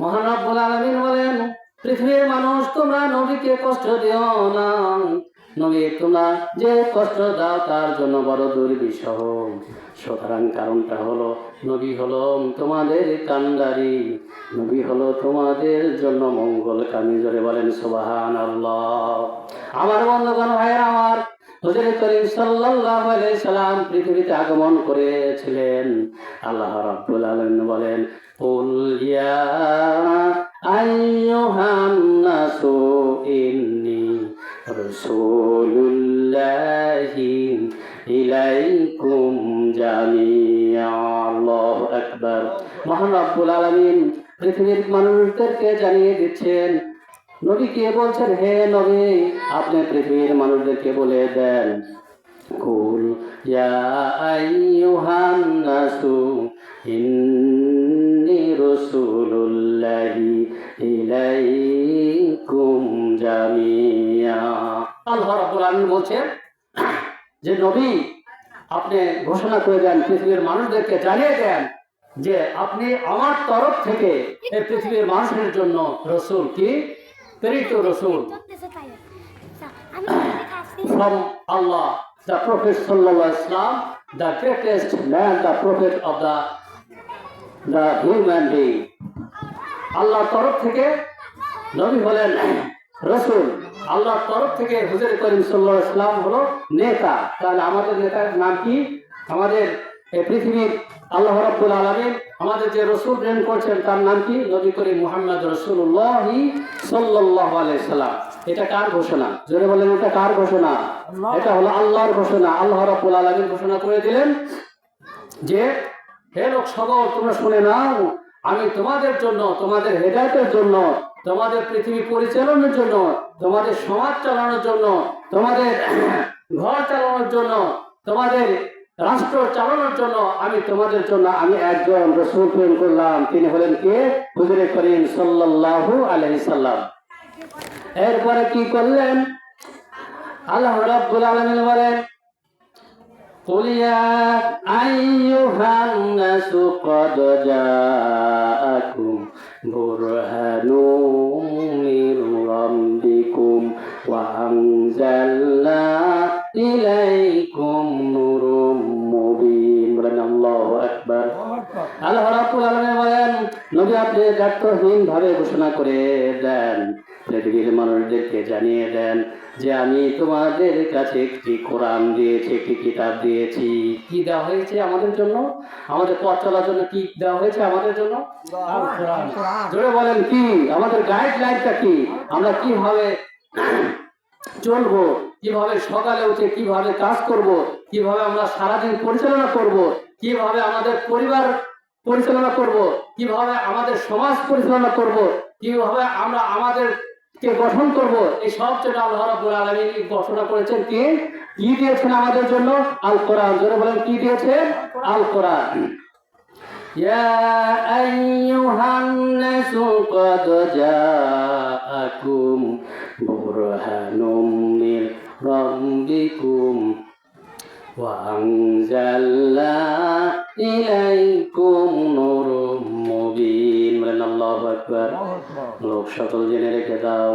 মহান রব্বুল আলামিন বলেন, পৃথিবীর মানুষ তোমরা নবীকে কষ্ট দিও না। নবী তোমরা যে কষ্ট দাও তার জন্য বড় দুর্বিষহ। সুতরাং কারণটা হলো নবী হলো তোমাদের কান্ডারি, নবী হলো তোমাদের জন্য মঙ্গলকামী। জোরে বলেন সুবহানাল্লাহ। আমার বন্ধুগণ, ভাইয়েরা আমার, হুজুর করিম সাল্লাল্লাহু আলাইহি সাল্লাম পৃথিবীতে আগমন করেছিলেন। আল্লাহ রাব্বুল আলামিন বলেন, কুল ইয়া আইয়ুহান নাসু ইন্নী রাসূলুল্লাহি ইলাইকুম জামিআ। আল্লাহু আকবার। মহান রাব্বুল আলামিন পৃথিবীর মানুষদেরকে জানিয়ে দিচ্ছেন, নবীকে বলছেন, হে নবী আপনি পৃথিবীর মানুষদেরকে বলে দেন, কুল ইয়া আইয়ুহান নাসু ইন্নী রাসূলুল্লাহি ইলাইকুম জামিআ। আল্লাহ রাব্বুল আলামিন বলছেন যে নবী আপনি ঘোষণা করে দেন, পৃথিবীর মানুষদেরকে জানিয়ে দেন যে আপনি আমার তরফ থেকে এই পৃথিবীর মানুষের জন্য রসূল, কি প্রেরিত রসূল। From Allah, the Prophet sallallahu alaihi wasallam, the greatest man, the prophet of the human being. আল্লাহর তরফ থেকে নবী হলেন রসূল, আল্লাহর তরফ থেকে হুজুর করিম সাল্লাল্লাহু আলাইহি ওয়াসাল্লাম হলো নেতা। তাহলে আমাদের নেতার নাম কি? আমাদের এই পৃথিবীর আল্লাহ রাব্বুল আলামিন আমাদের যে রসূল প্রেরণ করছেন তার নাম কি? নবী করিম মুহাম্মদ রাসূলুল্লাহ সাল্লাল্লাহু আলাইহি সাল্লাম। এটা কার ঘোষণা? জোরে বলেন, এটা কার ঘোষণা? এটা হলো আল্লাহর ঘোষণা। আল্লাহ রাব্বুল আলামিন ঘোষণা করে দিলেন যে হে লোক সকল, তোমরা শুনে নাও, আমি তোমাদের জন্য, তোমাদের হেদায়েতের জন্য, তোমাদের পৃথিবী পরিচালনার জন্য, তোমাদের সমাজ চালানোর জন্য, তোমাদের ঘর চালানোর জন্য, তোমাদের রাষ্ট্র চালানোর জন্য আমি তোমাদের জন্য আমি একজন রাসূল প্রেরণ করলাম। তিনি হলেন কে? হুজুর করিম সাল্লাল্লাহু আলাইহি সাল্লাম। এরপরে কি করলেন? আল্লাহ রাব্বুল আলামিন বলেন, কুল ইয়া আইয়ুহান নাসু ক্বাদ জাআকুম বুরহানুম মির রাব্বিকুম ওয়া আনজালনা ইলাইকুম নূরুম মুবিন। আল্লাহু আকবার। আল্লাহ রাব্বুল আলামিন বলেন, নবী আপনি দায়িত্বহীন ভাবে ঘোষণা করে দেন, পৃথিবীর মানুষদেরকে জানিয়ে দেন যে আমি তোমাদের কাছে একটি কোরআন দিয়েছি, একটি কিতাব দিয়েছি। কি দেওয়া হয়েছে আমাদের জন্য? আমাদের পথ চলার জন্য কি দেওয়া হয়েছে আমাদের জন্য? আল কোরআন। জোরে বলেন, কি আমাদের গাইডলাইনটা কি? আমরা কিভাবে চলবো, কিভাবে সকালে উঠে কিভাবে কাজ করব, কিভাবে আমরা সারাদিন পরিচালনা করব, কিভাবে আমাদের পরিবার পরিচালনা করব, কিভাবে আমাদের সমাজ পরিচালনা করব, কিভাবে আমরা আমাদের কে গঠন করব, এই সব যেটা আল্লাহ রাব্বুল আলামিন ঘোষণা করেছেন। কি কি দিয়েছেন আমাদের জন্য? আল কোরআন। জোরে বলেন, কি দিয়েছেন? আল কোরআন। ইয়া আইয়ুহান নাসু ক্বাদ জাআকুম বুরহানুম মির রাব্বিকুম ওয়া আনজালনা ইলাইকুম নূরুম মুবিন। আল্লাহু আকবার। লোক সকল জেনে রেখে দাও,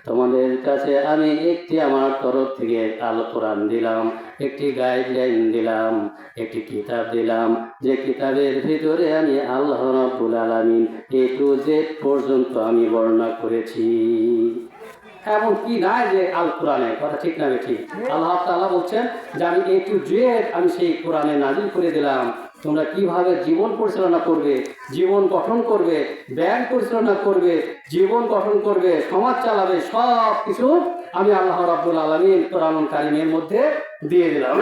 তোমাদের কাছে আমি একটি আমার তরফ থেকে আল কোরআন দিলাম, একটি গাইডলাইন দিলাম, একটি কিতাব দিলাম, যে কিতাবের ভিতরে আমি আল্লাহ রাব্বুল আলামিন A to Z পর্যন্ত আমি বর্ণনা করেছি। এমন কি নাই যে আল কোরআনে, কথা ঠিক না ঠিক? আল্লাহ তাআলা বলছেন যে আমি A to Z আমি সেই কোরআনে নাজিল করে দিলাম। তোমরা কিভাবে জীবন পরিচালনা করবে, জীবন গঠন করবে, ব্যাংক পরিচালনা করবে, জীবন গঠন করবে, সমাজ চালাবে, সব কিছু আমি আল্লাহ রাব্বুল আলামিন কোরআনুল কারীমের মধ্যে দিয়ে দিলাম।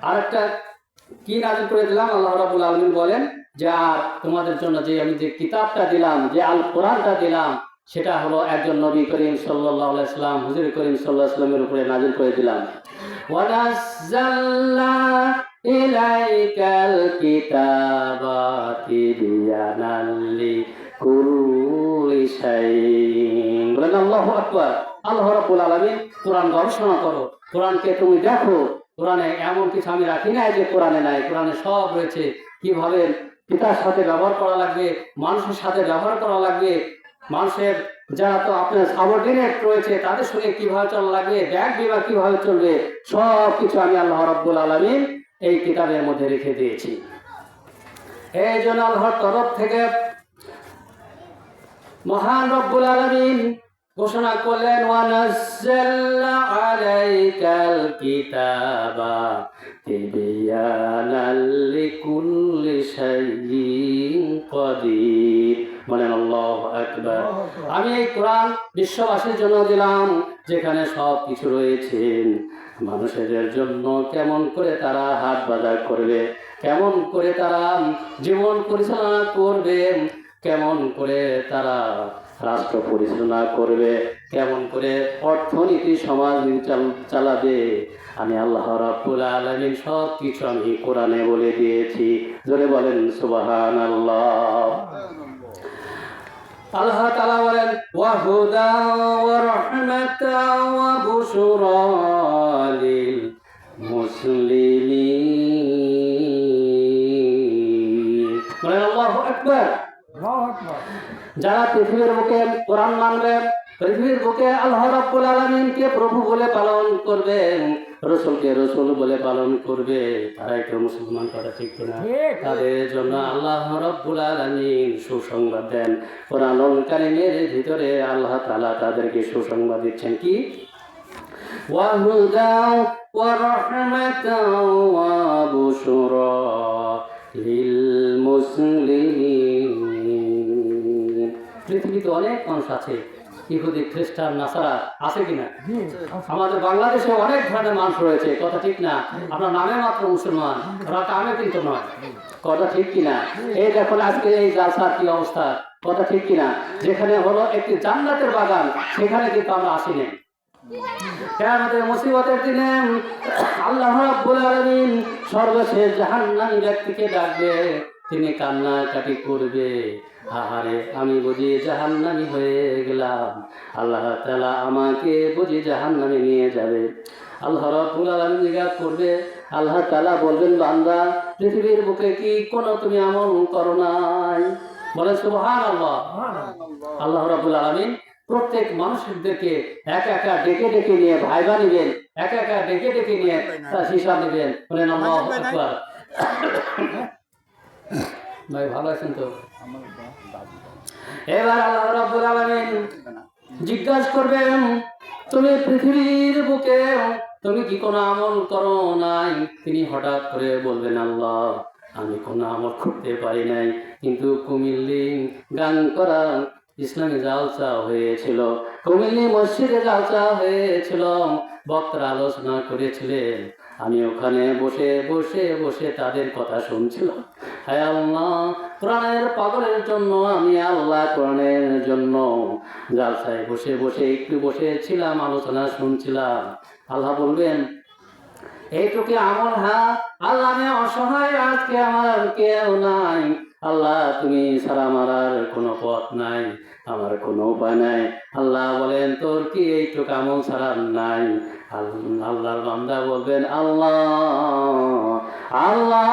আরেকটা কি নাজিল করে দিলাম? আল্লাহ রাব্বুল আলামিন বলেন যে আর তোমাদের জন্য যে আমি যে কিতাবটা দিলাম, যে আল কোরআনটা দিলাম, সেটা হলো একজন নবী করিম সাল্লাল্লাহু আলাইহি সাল্লাম, হুজুর করিম সাল্লাল্লাহু আলাইহি সাল্লামের উপরে নাজিল করে দিলাম। ওয়া নাযালনা ইলাইকাল কিতাবা তিবয়ানাল লিকুল্লি শাইইন। বলেন আল্লাহু আকবার। আল্লাহ রাব্বুল আলামিন কোরআন গবেষণা করো, কোরআনকে তুমি দেখো, কোরআনে এমন কিছু আমি রাখি নাই যে কোরআনে নাই, কোরআনে সব রয়েছে। কিভাবে পিতার সাথে ব্যবহার করা লাগবে, মানুষের সাথে ব্যবহার করা লাগবে, মানুষের যারা তো আপনার সাবঅর্ডিনেট রয়েছে তাদের সঙ্গে কিভাবে চলা লাগবে, ব্যাগ বিভাগ কিভাবে চলবে, সব কিছু আমি আল্লাহ রাব্বুল আলামিন এই কিতাবের মধ্যে রেখে দিয়েছি। এই জন্য আল্লাহর তরফ থেকে মহান রব্বুল আলামিন ঘোষণা করলেন, ওয়ানাজ্জালনা আলাইকাল কিতাবা তিবয়ানাল লিকুল্লি শাইইন কাদির। বলেন আল্লাহু আকবার। আমি এই কোরআন বিশ্ববাসীর জন্য দিলাম, যেখানে সব কিছু রয়েছে। মানুষের জন্য কেমন করে তারা হাট বাজার করবে, কেমন করে তারা জীবন পরিচালনা করবে, কেমন করে তারা রাষ্ট্র পরিচালনা করবে, কেমন করে অর্থনীতি সমাজ চালাবে, আমি আল্লাহ রাব্বুল আলামিন সব কিছু আমি কোরআনে বলে দিয়েছি। জোরে বলেন সুবহানাল্লাহ। আল্লাহ তাআলা বলেন, ওয়া হুদা ওয়া রাহমাতাও ওয়া বুশরা লিল মুসলিমিন। বলেন আল্লাহু আকবার। যারা পৃথিবীর বুকে কোরআন মানবে, পৃথিবীর বুকে আল্লাহ রাব্বুল আলামিনকে প্রভু বলে পালন করবে, রসুলকে রসুল বলে পালন করবে, তারাই তো মুসলমান। কথা ঠিক কিনা? তাদের জন্য আল্লাহ রাব্বুল আলামিন সুসংবাদ দেন। কোরআনুল কারীমের ভিতরে আল্লাহ তাআলা তাদেরকে সুসংবাদ দিচ্ছেন কি? ওয়া হুদা ওয়া রাহমাতাও ওয়া বুশরা লিল মুসলিমিন। পৃথিবীতে অনেক মানুষ আছে, ইহুদি, খ্রিস্টান, নাসারা, আছে কিনা? আমাদের বাংলাদেশে অনেক ধরনের মানুষ রয়েছে। কথা ঠিক না? আপনার নামে মাত্র মুসলমান, ওরা কামে কিন্তু নয়। কথা ঠিক কিনা? এই দেখুন আজকে এই জালসার কি অবস্থা। কথা ঠিক কিনা? যেখানে হলো একটি জান্নাতের বাগান, সেখানে কিন্তু আমরা আসিনি। কিয়ামতের মুসিবতের দিনে আল্লাহ রাব্বুল আলামিন সর্বশেষ জাহান্নামী ব্যক্তিকে ডাকবে, তিনি কান্নাকাটি করবে, আহারে আমি বুঝি জাহান্নামী হয়ে গেলাম, আল্লাহ তাআলা আমাকে বুঝি জাহান্নামে নিয়ে যাবে। আল্লাহ রাব্বুল আলামিন জিজ্ঞাসা করবে, আল্লাহ তাআলা বলবেন, বান্দা পৃথিবীর বুকে কি কোনো তুমি আমল করো নাই? বলে সুবহানাল্লাহ। আল্লাহ রাব্বুল আলামিন প্রত্যেক মানুষদেরকে একা একা ডেকে ডেকে নিয়ে ভাইবা নিবেন, একা একা ডেকে ডেকে নিয়ে তার হিসাব নেবেন। বলেন আল্লাহু আকবার। ভাই ভালো আছেন তো? এবার আল্লাহ রাব্বুল আলামিন জিজ্ঞাসা করবেন, তুমি পৃথিবীর বুকে তুমি কি কোনো আমল করো নাই? তিনি হঠাৎ করে বলবেন, আল্লাহ আমি কোনো আমল করতে পারি নাই, কিন্তু কুমিল্লি গান করা ইসলামী জালসা হয়েছিল, কুমিল্লি মসজিদে জালসা হয়েছিল, বক্তারা আলোচনা করেছিলেন, আমি ওখানে বসে বসে বসে তাদের কথা শুনছিলাম। হায় আল্লাহ, কোরআনের পাগলের জন্য আমি আল্লাহ কোরআনের জন্য জালসায় বসে বসে একটু বসেছিলাম, আলোচনা শুনছিলাম। আল্লাহ বলবেন, এইটুকু আমল? হ্যাঁ আল্লাহ, আমি অসহায়, আজকে আমার কেউ নাই, আল্লাহ তুমি ছাড়া আমার আর কোনো পথ নাই, আমার কোনো উপায় নাই। আল্লাহ বলেন, তোর কি এইটুকু আমল ছাড়া নাই? আল্লাহর বান্দা বলবেন, আল্লাহ আল্লাহ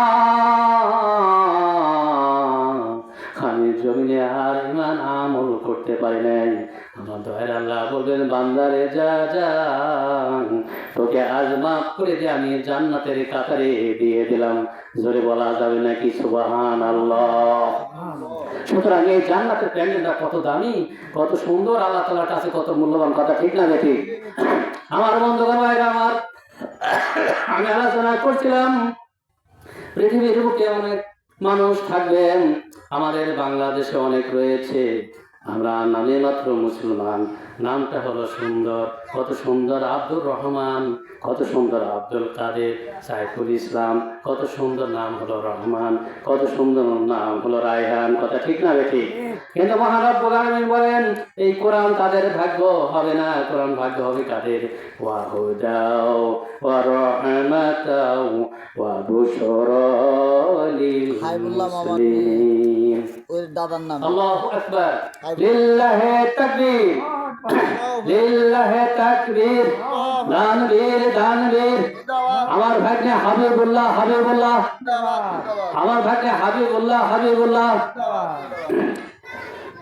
আমি জমিনে আর ইমান আমল করতে পারি নাই। আমার দয়ার আল্লাহ বলবেন, বান্দারে যা যা, তোকে আজ মাফ করে দিয়ে আমি জান্নাতের কাতারে দিয়ে দিলাম। জোরে বলা যাবে নাকি সুবহানাল্লাহ? সুতরাং এই জান্নাতের প্যান্ডেলটা কত দামি, কত সুন্দর, আল্লাহ তাআলার কাছে কত মূল্যবান। কথা ঠিক না বেঠিক? আমার বন্ধুগণ ভাইরা আমার, আমি আলোচনা করছিলাম পৃথিবীর বুকে অনেক মানুষ থাকবেন, আমাদের বাংলাদেশে অনেক রয়েছে, আমরা নামে মাত্র মুসলমান, নামটা হলো সুন্দর, কত সুন্দর আব্দুর রহমান, কত সুন্দর আব্দুল কাদের, সাইফুল ইসলাম, কত সুন্দর নাম হলো রহমান, কত সুন্দর নাম হলো রায়হান। কথা ঠিক না বেঠিক? কিন্তু মহান রব্বুল আলামিন বলেন, এই কোরআন তাদের ভাগ্য হবে না, কোরআন ভাগ্য হবে কাদের? ওয়া হুদাও ওয়া রাহমাতাও ওয়া বুশরা লিল মুসলিমিন। ওই দাদার নাম আল্লাহু আকবার। লিল্লাহি তাকবীর, লিল্লাহি তাকবীর। দানবীর দানবীর আমার ভাগ্নে হাবিবুল্লাহ হাবিবুল্লাহ, আমার ভাগ্নে হাবিবুল্লাহ হাবিবুল্লাহ।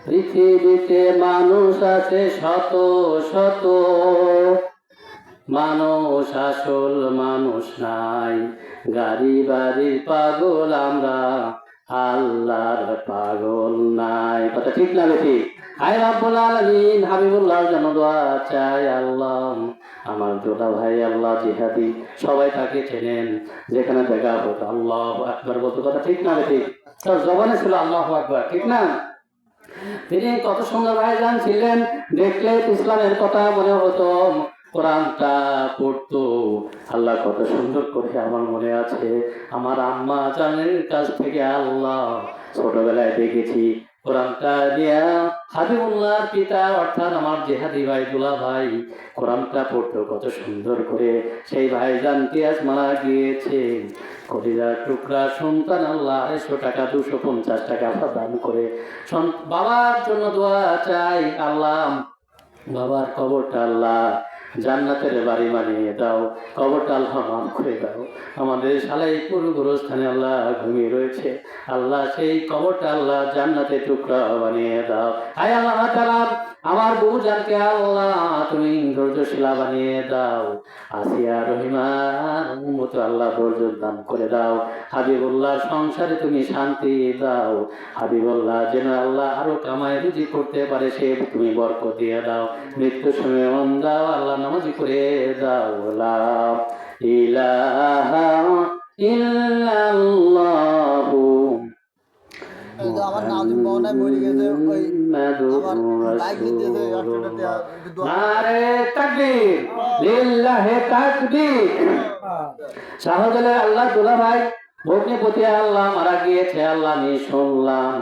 পৃথিবীতে মানুষ আছে শত শত, মানুষ আসল মানুষ নাই, গাড়ি বাড়ির পাগল আমরা, আল্লাহর পাগল নাই। কথা ঠিক না বেশি? আয় রাব্বুল আলামিন হাবিবুল্লাহর জন্য দোয়া চাই। আল্লাহ আমার দুলা ভাই আল্লাহ জিহাদি সবাই তাকে চেনেন, যেখানে দেখা হতো আল্লাহু আকবার বলতে। কথা ঠিক না বেশি? তার জবানে ছিল আল্লাহু আকবার, ঠিক না? তিনি কত সুন্দর ভাইজান ছিলেন, দেখলে ইসলামের কথা মনে হতো, কোরআনটা পড়তো। আল্লাহ কত সুন্দর করে আমার মনে আছে, আমার আম্মা জানের কাছ থেকে আল্লাহ ছোটবেলায় দেখেছি কোরআনটা দিয়া হাবিবুল্লাহর পিতা অর্থাৎ আমার জেহাদি ভাই দুলা ভাই কোরআনটা পড়তো কত সুন্দর করে। সেই ভাইজান তিয়াস মারা গিয়েছে, কলিজার টুকরা সন্তান আল্লাহ 100 টাকা 250 টাকা দান করে বাবার জন্য দোয়া চাই। আল্লাহ বাবার কবরটা আল্লাহ জান্নাতের বাড়ি বানিয়ে দাও, কবরটা আল্লাহ মাফ করে দাও। আমাদের সালাইপুর গোরস্থানে আল্লাহ ঘুমিয়ে রয়েছে, আল্লাহ সেই কবরটা আল্লাহ জান্নাতের টুকরা বানিয়ে দাও। আয় আল্লাহ তাআলা আমার বউ জানকে আল্লাহ তুমি ধৈর্যশীলা বানিয়ে দাও, আসিয়া রহিমার মতো আল্লাহ ধৈর্য দান করে দাও। হাবিবুল্লাহ সংসারে তুমি শান্তি দাও, হাবিবুল্লাহ যেন আল্লাহ আরো কামাই রুজি করতে পারে সে তুমি বরকত দিয়ে দাও। মৃত্যুর সময় মন দাও আল্লাহ নামাজি করে দাও। লা ইলাহা ইল্লাল্লাহু আমার নাজিম বহনায় মরে গেছে, ওই আমার বাইক দিতেছে নারে তাকবীর, লিল্লাহি তাকবীর। শাহজালাল আল্লাহ দুলা ভাই ভগ্নিপতি আল্লাহ মারা গিয়েছে, আল্লাহ আমি শুনলাম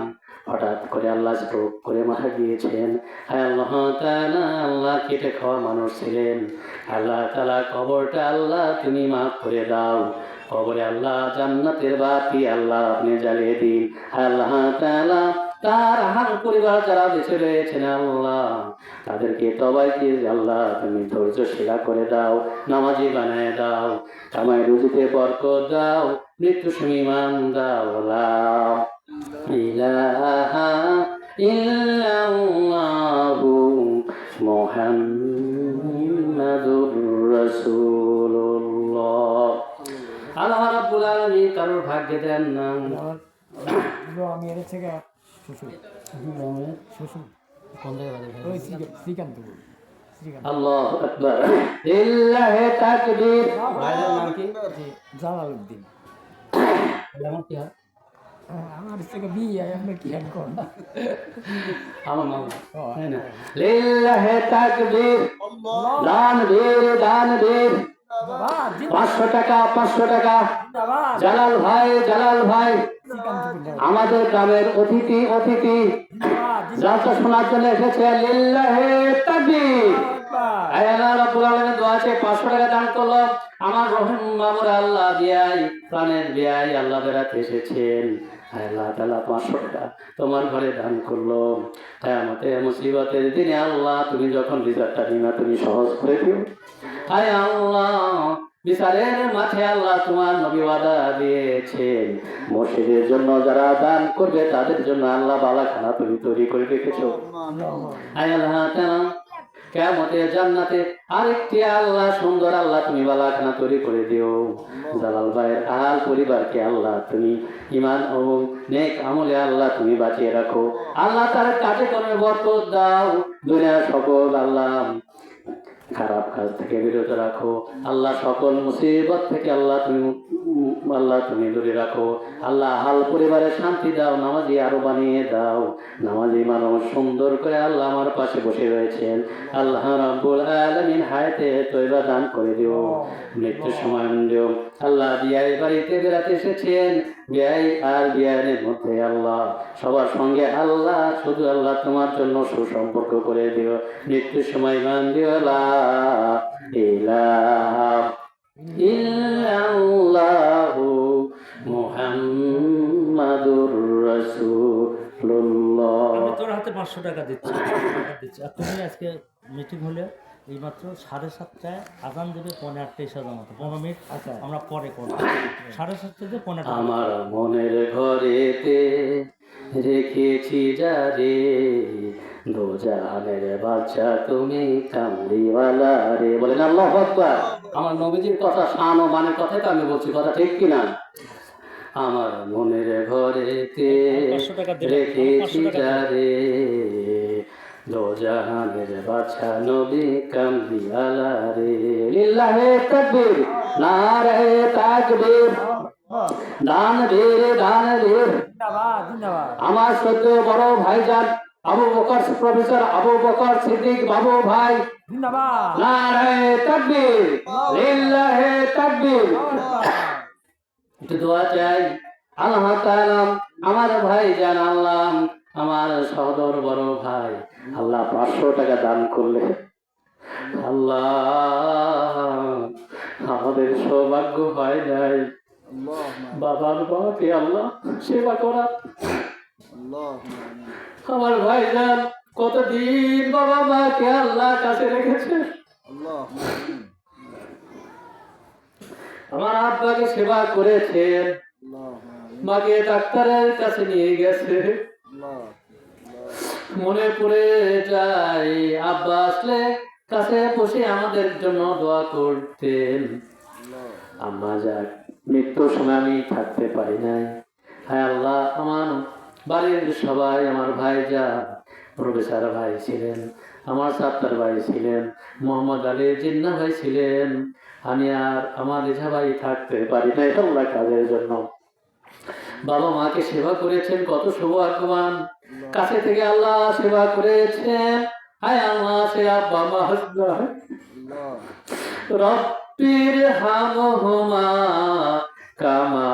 হঠাৎ করে আল্লাহ স্ট্রোক করে মারা গিয়েছেন। হ্যাঁ আল্লাহ তাআলা আল্লাহ কেটে খাওয়া মানুষ ছিলেন, আল্লাহ তাআলা কবরটা আল্লাহ তুমি মাফ করে দাও, কবরে আল্লাহ জান্নাতের বাতি আল্লাহ আপনি জ্বালিয়ে দিন। আল্লাহ তাআলা তার হার পরিবার যারা দেশে রয়েছেন আল্লাহ তাদেরকে সবাইকে আল্লাহ তুমি ধৈর্যশীলা করে দাও, নামাজি বানায় দাও, কামাই রুজিতে বরকত দাও, মৃত্যু ইমান দাও। লা ইলাহা ইল্লাল্লাহু মুহাম্মাদুর রাসূলুল্লাহ। আল্লাহ রাব্বুল আলামিন কারোর ভাগ্যে দেন না। আমি এর থেকে শ্বশুর শ্বশুর কোন জায়গায় ওই শ্রীকান্তপুর। আল্লাহু আকবার, লিল্লাহি তাকবীর। ভাইয়ের নাম কি? জালালউদ্দিন। আমার কি হয়? আমার থেকে বিয়ে আপনি কি করেন? আমার নাম তাই না? লিল্লাহি তাকবীর। দান বীর দান বীর। 500 টাকা 500 টাকা। জালাল ভাই জালাল ভাই আমাদের গ্রামের অতিথি অতিথি যাত্রা শোনার জন্য এসেছে। লিল্লাহি তাকবীর। আল্লাহ রাব্বুল আলামিন দোয়া আছে 500 টাকা দান করলো আমার রহিম মামুর আল্লাহ বিয়াই প্রাণের বিয়াই আল্লাহ বেড়াতে এসেছেন। আল্লাহ তাআলা 500 টাকা তোমার ঘরে দান করলো, কিয়ামতের মুসিবতের দিনে আল্লাহ তুমি যখন রিজার্ভটা দিনা তুমি সহজ করে দিও। আয় আল্লাহ বিচারের মাঠে আল্লাহ তোমার নবী ওয়াদা দিয়েছেন মসজিদের জন্য যারা দান করবে তাদের জন্য আল্লাহ বালাখানা তুমি তৈরি করে রেখেছো। আয় আল্লাহ তাআলা কিয়ামতের জান্নাতে আরেকটি আল্লাহ সুন্দর আল্লাহ তুমি বালাখানা তৈরি করে দিও। জালাল ভাইয়ের আহাল পরিবারকে আল্লাহ তুমি ঈমান ও নেক আমলে আল্লাহ তুমি বাঁচিয়ে রাখো। আল্লাহ তার কাজে কর্মে বরকত দাও, দুনিয়ার সকল আল্লাহ খারাপ কাজ থেকে বিরত রাখো। আল্লাহ সকল মুসিবত থেকে আল্লাহ তুমি দূরে রাখো। আল্লাহ হাল পরিবারে শান্তি দাও, নামাজি আরো বানিয়ে দাও, নামাজি মানুষ সুন্দর করে আল্লাহ আমার পাশে বসে রয়েছেন। আল্লাহ রাব্বুল আলামিন হায়াতে তয়বা দান করে দিও, মৃত্যুর সময় দিও। আল্লাহ বিয়াই বাড়িতে বেড়াতে এসেছেন, বিয়াই আর বিয়ানের মধ্যে আল্লাহ সবার সঙ্গে আল্লাহ শুধু আল্লাহ তোমার জন্য সুসম্পর্ক করে দিও, মৃত্যুর সময় মান দিও। লা ইলাহা ইল্লাল্লাহু মুহাম্মাদুর রাসূলুল্লাহ। আমি তোর হাতে 500 টাকা দিচ্ছি, আর তুমি আজকে মিটিং হলে এইমাত্র 7:30টায় আজান দেবে, 7:45 এসে মতো 15 মিনিট আচ্ছা। আমরা পরে করবো। 7:30 15 আমার মনের ঘরেতে রেখেছি যারে, দোজাহানের বাচ্চা তুমি কামলিওয়ালা রে। বলেন আল্লাহু আকবার। আমার নবীজির কথা শান ও মানের কথাই তো আমি বলছি, কথা ঠিক কিনা? আমার মনের ঘরেতে 500 টাকা দিলাম, রেখেছি 500 টাকা দিলাম। যারে, দোজাহানের বাচ্চা নবী কামলিওয়ালা রে। লিল্লাহে তাকবীর, নারে তাকবীর, দান বীর দান বীর। জিন্দাবাদ জিন্দাবাদ। আমার সদ্য বড় ভাইজান আবু বকর, প্রফেসর আবু বকর সিদ্দিক বাবু ভাই, জিন্দাবাদ। নারে তাকবীর, লিল্লাহে তাকবীর। একটু দোয়া চাই। আল্লাহ তাআলা আমার ভাইজান, আল্লাহ আমার সহদর বড় ভাই, আল্লাহ 500 টাকা দান করলে, আল্লাহ আমাদের সৌভাগ্য হয় নাই বাবার বাবাকে আল্লাহ সেবা করা। আমার ভাইজান কতদিন বাবা মাকে আল্লাহ কাছে রেখেছে, আমার আব্বাকে সেবা করেছেন, মাকে ডাক্তারের কাছে নিয়ে গেছে। মনে পড়ে যায় আব্বা আসলে কাছে বসে আমাদের জন্য দোয়া করতেন। আম্মা যাক, মৃত্যুর সময় আমি থাকতে পারি নাই। হ্যাঁ আল্লাহ, আমার বাড়ির সবাই, আমার ভাই যা প্রফেসর ভাই ছিলেন, আমার সাত্তার ভাই ছিলেন, মোহাম্মদ আলী জিন্না ভাই ছিলেন, আমি আর আমার রেজা ভাই থাকতে পারি নাই আল্লাহ কাজের জন্য। বাবা মাকে সেবা করেছেন, কত সৌভাগ্যবান, কাছে থেকে আল্লাহ সেবা করেছেন। হায় আল্লাহ, সে আব্বা মা রব্বির হামহুমা কামা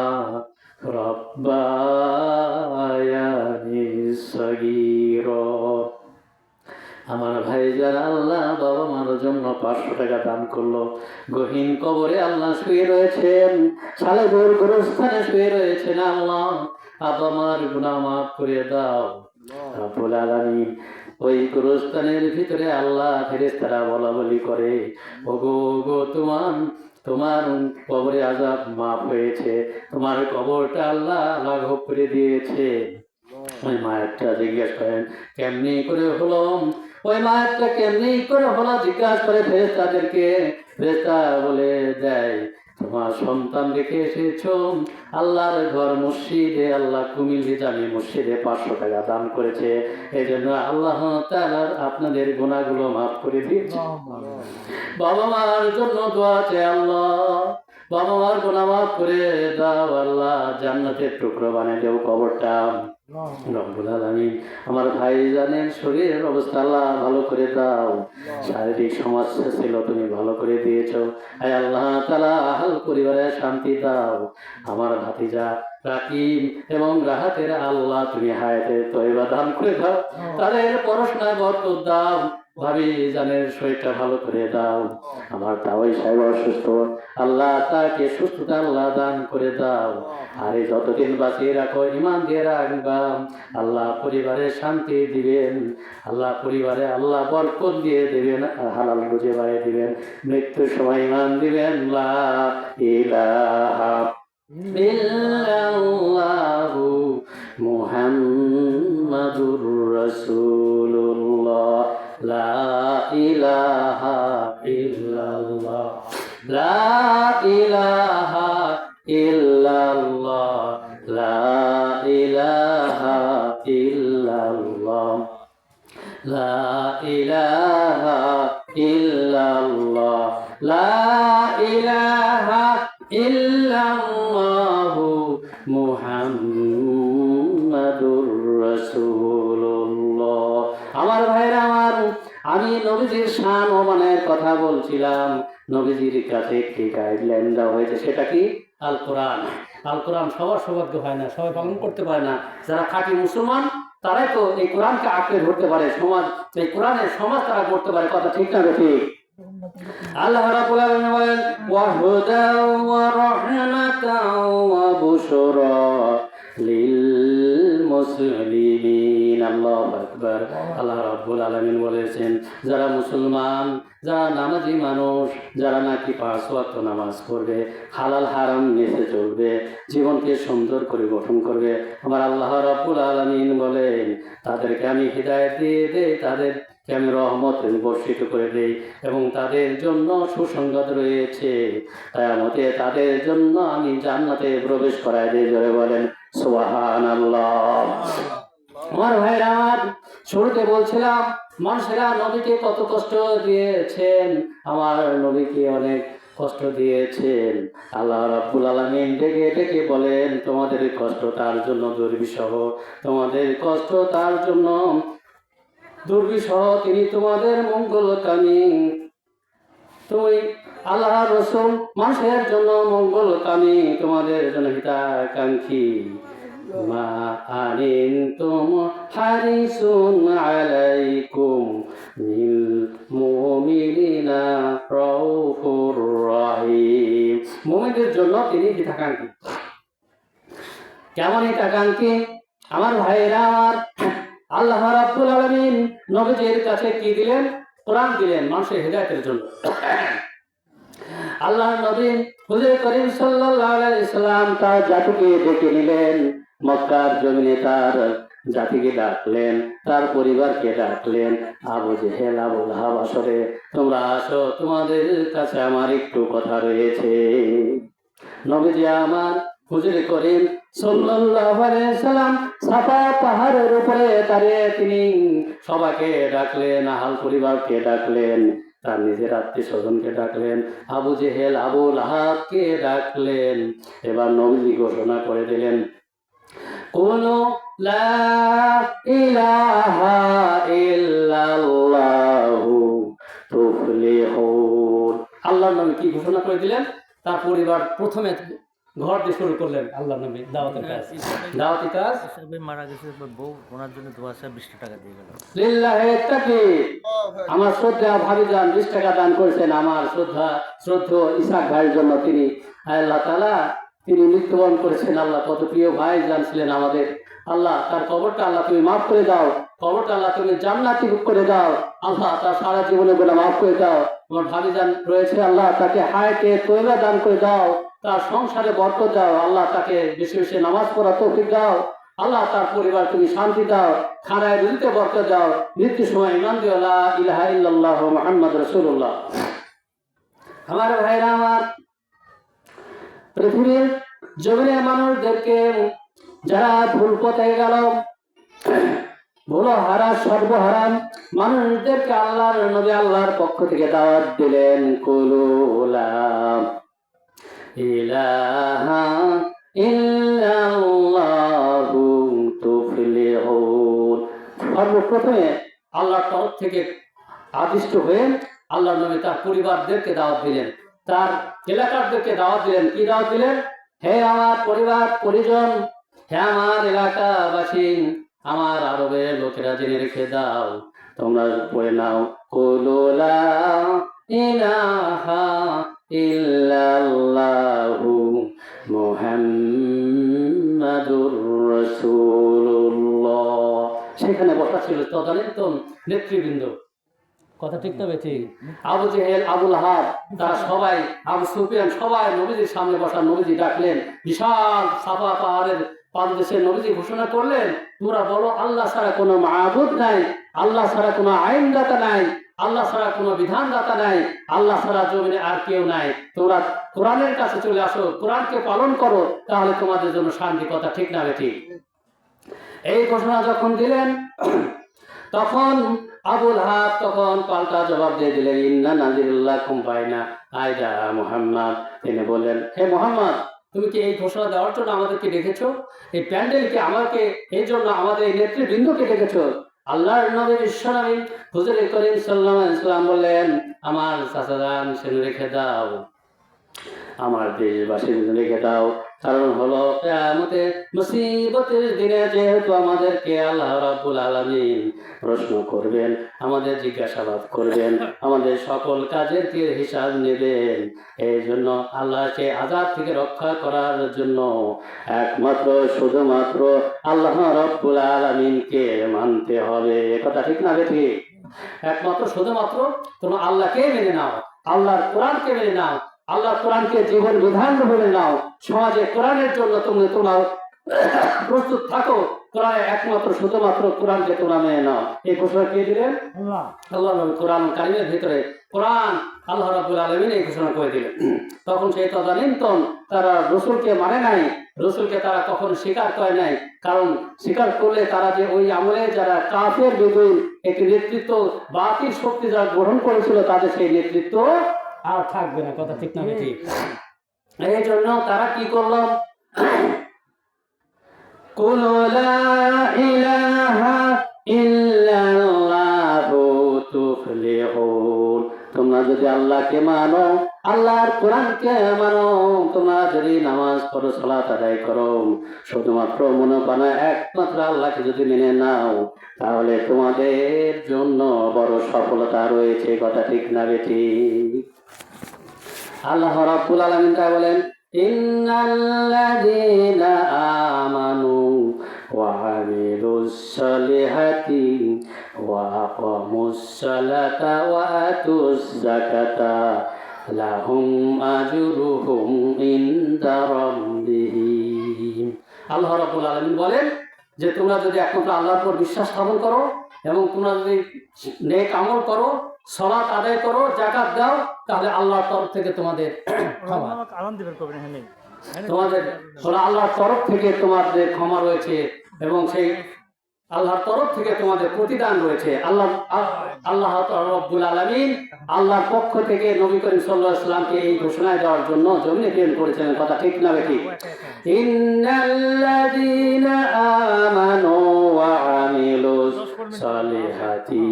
রব্বায়ানি সগীরা। আমার ভাই যারা আল্লাহ বাবা মার জন্য 500 টাকা দান করলো, গহীন কবরে আল্লাহ শুয়ে রয়েছেন, সালেপুর গোরস্থানে শুয়ে রয়েছেন। আল্লাহ আব্বা মার গুনাহ মাফ করে দাও রব্বুল আলামিন। ওই গোরস্থানের ভিতরে আল্লাহ ফেরেশতারা বলা বলি করে, ওগো ওগো তোমার কবরে আযাব মাফ হয়েছে, তোমার কবরটা আল্লাহ লাঘব করে দিয়েছে। ওই মায়েরটা জিজ্ঞেস করেন কেমনি করে হলো, ওই মায়েরটা কেমনি করে হলো জিজ্ঞাসা করে ফেরেশতাদেরকে। ফেরেশতা বলে দেয়, তোমার সন্তান রেখে এসেছো আল্লাহর ঘর মসজিদে, আল্লাহ কুমিল্লি জামি মসজিদে 500 টাকা দান করেছে, এই জন্য আল্লাহ তাআলা আপনাদের গুনাহগুলো মাফ করে দিয়েছে। বাবা মার জন্য দোয়া চাই, আল্লাহ বাবা মার গুনাহ মাফ করে দাও, আল্লাহ জান্নাতের টুকরো বানিয়ে দাও কবরটা রব্বুল আলামিন। আমার ভাইজানের শরীরের অবস্থা আল্লাহ ভালো করে দাও, শারীরিক সমস্যা ছিল তুমি ভালো করে দিয়েছো। আয় আল্লাহ তাআলা আহল পরিবারের শান্তি দাও। আমার ভাতিজা রাকিব এবং রাহাতের আল্লাহ তুমি হায়াতের তয়বা দান করে দাও, তাদের পড়াশোনায় বরকত দাও। ভাবি জানের শরীরটা ভালো করে দাও। আমার তাওই সাহেব অসুস্থ, আল্লাহ তাকে সুস্থতা আল্লাহ দান করে দাও। আর এই যতদিন বাঁচিয়ে রাখো ইমান দিয়ে রাখবা, আল্লাহ পরিবারে শান্তি দিবেন, আল্লাহ পরিবারে আল্লাহ বরকত দিয়ে দিবেন, হালাল বুঝে বাড়িয়ে দিবেন, মৃত্যুর সময় ইমান দিবেন। লা ইলাহা ইল্লাল্লাহু মুহাম্মাদুর রাসূলুল্লাহ, লা ইলাহা ইল্লাল্লাহ, লা ইলাহা ইল্লাল্লাহ, লা ইলাহা ইল্লাল্লাহ, লা ইলাহা ইল্লাল্লাহ, লা ইলাহা ইল্লাল্লাহু মুহাম্মাদুর রাসূলুল্লাহ। আমার ভাইরা আমার, আমি নবীজির শান ও মানের কথা বলছিলাম। নবীজির কাছে একটি গাইডলাইন দেওয়া হয়েছে, সেটা কি? আল কোরআন। আল কোরআন সবার সৌভাগ্য হয় না, সবাই পালন করতে পারে না। যারা খাঁটি মুসলমান তারাই তো এই কোরআনকে আঁকড়ে ধরতে পারে, সমাজ এই কোরআনের সমাজ তারা করতে পারে। কথা ঠিক না ঠিক? আল্লাহ রাব্বুল আলামিন বলেন, ওয়া হুদাও ওয়া রাহমাতাও ওয়া বুশরা লিল মুসলিমিন। আল্লাহু আকবার। আকবার। আল্লাহ রাব্বুল আলামিন বলেছেন, যারা মুসলমান, যারা নামাজি মানুষ, যারা নাকি 5 ওয়াক্ত নামাজ পড়বে, হালাল হারাম মেপে চলবে, জীবনকে সুন্দর করে গঠন করবে, আমার আল্লাহ রাব্বুল আলামিন বলেন তাদেরকে আমি হিদায়াত দিয়ে দেই, তাদেরকে আমি রহমত বর্ষিত করে দেই এবং তাদের জন্য সুসংবাদ রয়েছে, কিয়ামতে তাদের জন্য আমি জান্নাতে প্রবেশ করায় দিই। জোরে বলেন সুবহানাল্লাহ। আমার ভাইরা আমার, শুরুতে বলছিলাম মানুষেরা নবীকে কত কষ্ট দিয়েছেন, আমার নবীকে অনেক কষ্ট দিয়েছেন। আল্লাহ রাব্বুল আলামিন ডেকে ডেকে বলেন, তোমাদের কষ্ট তার জন্য দুর্বিষহ, তোমাদের কষ্ট তার জন্য দুর্বিষহ, তিনি তোমাদের মঙ্গলকামী। তুমি আল্লাহ রসুল মানুষের জন্য মঙ্গলকামী, তোমাদের জন্য হিতাকাঙ্ক্ষী। মা আনিনতুম হারিসুন আলাইকুম মিল মুমিনিনা রাউফুর রহিম। মুমিনদের জন্য তিনি হিতাকাঙ্ক্ষী। কেমন হিতাকাঙ্ক্ষী? আমার ভাইরা আমার, আল্লাহ রাব্বুল আলামিন নবীজির কাছে কি দিলেন? কোরআন দিলেন মানুষের হিদায়াতের জন্য। আল্লাহ নবী হুজুর করিম সাল্লাল্লাহু আলাইহি সাল্লাম তার জাতিকে ডেকে নিলেন, মক্কার জমিনে তার জাতিকে ডাকলেন, তার পরিবারকে ডাকলেন। আবু জেহেল, আবু লাহাব, আসরে তোমরা আসো, তোমাদের কাছে আমার একটু কথা রয়েছে। নবীজি আমার হুজুর করিম সাল্লাল্লাহু আলাইহি সাল্লাম সাফা পাহাড়ের উপরে দাঁড়িয়ে তিনি সবাইকে ডাকলেন, আহাল পরিবারকে ডাকলেন, তার নিজের আত্মীয় স্বজনকে ডাকলেন, আবু জেহেল, আবু লাহাবকে ডাকলেন। এবার নবীজি ঘোষণা করে দিলেন, কুলু লা ইলাহা ইল্লাল্লাহু তুফলিহুন। আল্লাহর নবী কি ঘোষণা করে দিলেন? তার পরিবার প্রথমে ঘর দিয়ে শুরু করলেন আল্লাহ নবী দাওয়াতের কাজ। দাওয়াতি কাজ হিসাবে মারা গেছে, বউ ওনার জন্য দোয়া 20 টাকা দিয়ে গেল। লিল্লাহি তাকবীর। আমার শ্রদ্ধা ভাবিজান 20 টাকা দান করেছেন আমার শ্রদ্ধেয় ইসাক ভাইয়ের জন্য। তিনি আল্লাহ তাআলা তিনি মৃত্যুবরণ করেছেন। আল্লাহ কত প্রিয় ভাই জানছিলেন আমাদের। আল্লাহ তার কবরটা আল্লাহ তুমি মাফ করে দাও, কবরটা আল্লাহ তুমি জান্নাতি করে দাও। আল্লাহ তার সারা জীবনের গুনাহ মাফ করে দাও। আমার ভাবিজান রয়েছে, আল্লাহ তাকে হায়াতে তয়্যিবা দান করে দাও, তার সংসারে বরকত দাও। আল্লাহ তাকে বেশি বেশি নামাজ পড়া তৌফিক দাও। আল্লাহ তার পরিবার তুমি শান্তি দাও, খানায় রুজিতে বরকত দাও। মৃত্যুর সময় ইমান দিও লা ইলাহা ইল্লাল্লাহু মুহাম্মাদুর রাসূলুল্লাহ। আমার ভাইরা আমার, পৃথিবীর জমিনের মানুষদেরকে যারা ভুল পথে গেল, ভুল হারা সর্বহারাম মানুষদেরকে আল্লাহর নবী আল্লাহর পক্ষ থেকে দাওয়াত দিলেন, কুলু লা ইলাহা ইল্লাল্লাহু তুফলিহুন। সর্বপ্রথমে আল্লাহর তরফ থেকে আদিষ্ট হয়ে আল্লাহর নবী তার পরিবারদেরকে দাওয়াত দিলেন, তার এলাকারদেরকে দাওয়াত দিলেন। কি দাওয়াত দিলেন? হে আমার পরিবার পরিজন, হে আমার এলাকাবাসী, আমার আরবের লোকেরা জেনে রেখে দাও, তোমরা পড়ে নাও, কুলু লা ইলাহা ইল্লাল্লাহু মুহাম্মাদুর রাসূলুল্লাহ। সেখানে বসা ছিল তদানীন্তন নেতৃবৃন্দ। কথা ঠিক তবে ঠিক। আবু জেহেল, আবু লাহাব, তারা সবাই, আবু সুফিয়ান, সবাই নবীজির সামনে বসা। নবীজি ডাকলেন, বিশাল সাফা পাহাড়ের পাদদেশে নবীজি ঘোষণা করলেন, তোমরা বলো আল্লাহ ছাড়া কোনো মাবুদ নাই, আল্লাহ ছাড়া কোনো আইনদাতা নাই, আল্লাহ ছাড়া কোনো বিধানদাতা নাই, আল্লাহ ছাড়া জমিনে আর কেউ নাই। তোমরা কোরআনের কাছে চলে আসো, কোরআনকে পালন করো, তাহলে তোমাদের জন্য শান্তি। কথা ঠিক না ঠিক? এই ঘোষণা যখন দিলেন তখন আবু লাহাব তখন পাল্টা জবাব দিয়ে দিলেন, ইন্না নাযিরুল্লাকুম বাইনা আইদা মুহাম্মদ। তিনি বললেন, হে মুহাম্মদ, তুমি কি এই ঘোষণা দেওয়ার জন্য আমাদেরকে ডেকেছো? এই প্যান্ডেলকে আমাকে এই জন্য আমাদের এই নেতৃবৃন্দকে ডেকেছো? আল্লাহর নবী বিশ্বনবী হুজুর করিম সাল্লাল্লাহু আলাইহি ওয়াসাল্লাম বললেন, আমার চাচাজান শুনে রেখে দাও, আমার দেশবাসী রেখে দাও, কারণ হলো কিয়ামতের মুসিবতের দিনে যেহেতু আমাদেরকে আল্লাহ রাব্বুল আলামিন প্রশ্ন করবেন, আমাদের জিজ্ঞাসাবাদ করবেন, আমাদের সকল কাজের কি হিসাব নেবেন। এই জন্য আল্লাহকে আযাব থেকে রক্ষা করার জন্য একমাত্র শুধুমাত্র আল্লাহ রাব্বুল আলামিনকে মানতে হবে। কথা ঠিক না বেঠিক? একমাত্র শুধুমাত্র তোমরা আল্লাহকে মেনে নাও, আল্লাহর কোরআনকে মেনে নাও, আল্লাহর কোরআনকে জীবন বিধান মেনে নাও। সমাজে কোরআনের জন্য তোমরা প্রস্তুত থাকো। কোরআনে একমাত্র শুধুমাত্র কোরআনকে তোমরা মেনে নাও। এই ঘোষণা কে দিলেন? আল্লাহ নবী কোরআন কারিমের ভিতরে কোরআন আল্লাহ রাব্বুল আলামিন এই ঘোষণা করে দিলেন। তখন সেই তদানীন্তন তারা রসুলকে মানে নাই, রসুলকে তারা কখনো স্বীকার করে নাই। কারণ স্বীকার করলে তারা যে ওই আমলে যারা কাফের বেদুইন একটি নেতৃত্ব বাতিল শক্তি যারা গ্রহণ করেছিল তাদের সেই নেতৃত্ব আর থাকবে না। কথা ঠিক না ঠিক? এই জন্য তারা কি করলো? কুলু লা ইলাহা ইল্লাল্লাহু তুফলিহুন। তোমরা যদি আল্লাহকে মানো, আল্লাহর কোরআনকে মানো, তোমরা যদি নামাজ পড়ো, সালাত আদায় করো, শুধুমাত্র মনোবানা একমাত্র আল্লাহকে যদি মেনে নাও, তাহলে তোমাদের জন্য বড় সফলতা রয়েছে। কথা ঠিক না বেঠিক? আল্লাহ রাব্বুল আলামিন তাই বলেন, ইন্নাল্লাযীনা আমানু ওয়া আমিলুস সালিহাতি ওয়া আকামুস সালাতা ওয়া আতুস যাকাতা লাহুম আজরুহুম ইনদা রাব্বিহিম। আল্লাহ রাব্বুল আলামিন বলেন যে তোমরা যদি একমাত্র আল্লাহর উপর বিশ্বাস স্থাপন করো এবং তোমরা যদি নেক আমল করো, সালাত আদায় করো, যাকাত দাও, তাহলে আল্লাহর তরফ থেকে তোমাদের আল্লাহর তরফ থেকে তোমাদের ক্ষমা রয়েছে এবং সেই আল্লাহর তরফ থেকে তোমাদের প্রতিদান রয়েছে। আল্লাহ রাব্বুল আলামিন আল্লাহর পক্ষ থেকে নবী করিম সাল্লাল্লাহু আলাইহি ওয়াসাল্লামকে এই ঘোষণা দেওয়ার জন্য জমিনে প্রেরণ করেছেন। কথা ঠিক না বেঠিক? ইন্নাল্লাযীনা আমানু ওয়া আমিলুস সালিহাতি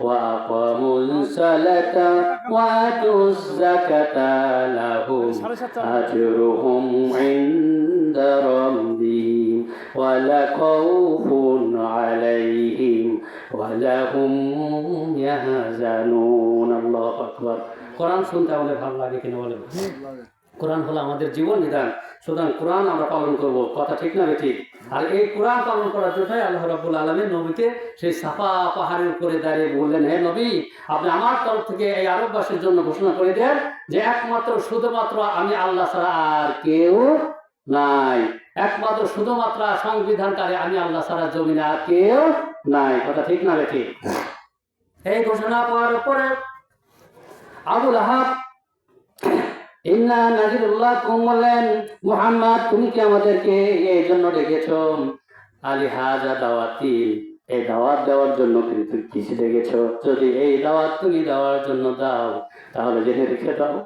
ওয়া আকামুস সালাতা ওয়া আতুস যাকাতা লাহুম আজরুহুম ইনদা রাব্বিহিম ওয়া লা খাউফুন আলাইহিম ওয়া লাহুম ইয়াহজানুন। আল্লাহু আকবার। কোরআন শুনতে আমাদের ভালো লাগে কিনা বলেন? কোরআন হলো আমাদের জীবন বিধান, সুতরাং কোরআন আমরা পালন করব। কথা ঠিক না ঠিক? আর এই কোরআন পালন করার জন্যই আল্লাহ রাব্বুল আলামিন নবীকে সেই সাফা পাহাড়ের উপরে দাঁড়িয়ে বললেন, হে নবী, আপনি আমার তরফ থেকে এই আরববাসীর জন্য ঘোষণা করে দেন যে একমাত্র শুধুমাত্র আমি আল্লাহ ছাড়া আর কেউ নাই। একমাত্র শুধুমাত্র সংবিধানকারী আমি আল্লাহ ছাড়া জমিনে আর কেউ নাই। কথা ঠিক না ঠিক? এই ঘোষণা পাওয়ার পরে আবু লাহাব ইন্না নাজিরুল্লাহ বললেন, মুহাম্মদ তুমি কি আমাদেরকে এই জন্য ডেকেছ? আলী হাজা দাওয়াতি, এই দাওয়াত দেওয়ার জন্য কিন্তু কিছু ডেকেছ। যদি এই দাওয়াত তুমি দেওয়ার জন্য দাও, তাহলে জেনে রেখে দাও